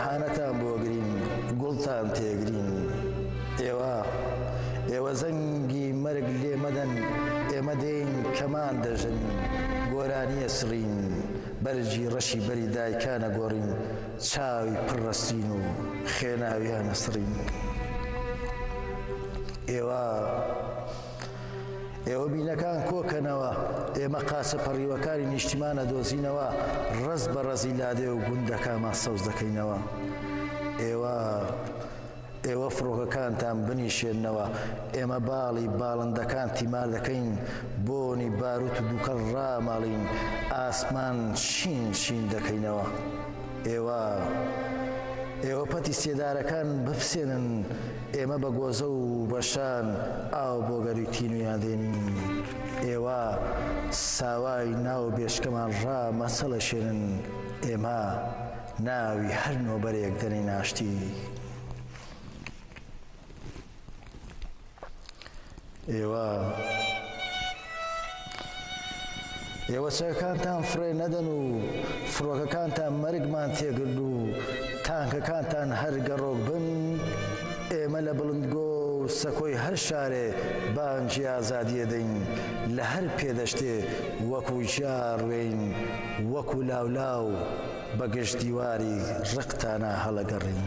ڕێحانەتان بۆگرین گوڵتان تێگرین ئێوە زەنگی مەرگ لێ مەدەن ئێمە دێین کەمان دەژن گۆرانیە سڕین بەرجی ڕەشی بەری دایکانە گۆڕین چاوی پڕڕەستین و خێناویانە سڕین ئێوە بینەکان کۆکەنەوە ئێمە قاچە پەڕیوەکانی نیشتیمانە دۆزینەوە ڕەز بە ڕەزی لادێ و گوندەکانمان سەوز دەکەینەوە ئێوە فڕۆکەکانتان بنیشێننەوە ئێمە باڵی باڵندەکان تیمار دەکەین بۆنی باروت و دووکەڵ ڕاماڵین ئاسمان شین دەکەینەوە ئێوە پەتی سێدارەکان بپسێنن ئێمە بە گۆزە و بەشان ئاو بۆ گەرویتینویان دێنین ئێوە ساوای ناو بێشکەمان ڕامەسەڵەشێنن ئێمە ناوی هەر نۆبەرێک دەنەی ناشتی ئێوە چەکەکانتان فڕێ نەدەن و فڕۆکەکانتان مەرگمان تێگرد و تانکەکانتان هەر گەڕۆک بن ئێمە لە بڵندگۆ و سەکۆی هەر شارێ بانگی ئازادیە دەین لە هەر پێدەشتێ وەکو جاڕوێین وەکو لاولاو بە گشت دیواری ڕقتانە هەڵەگەڕین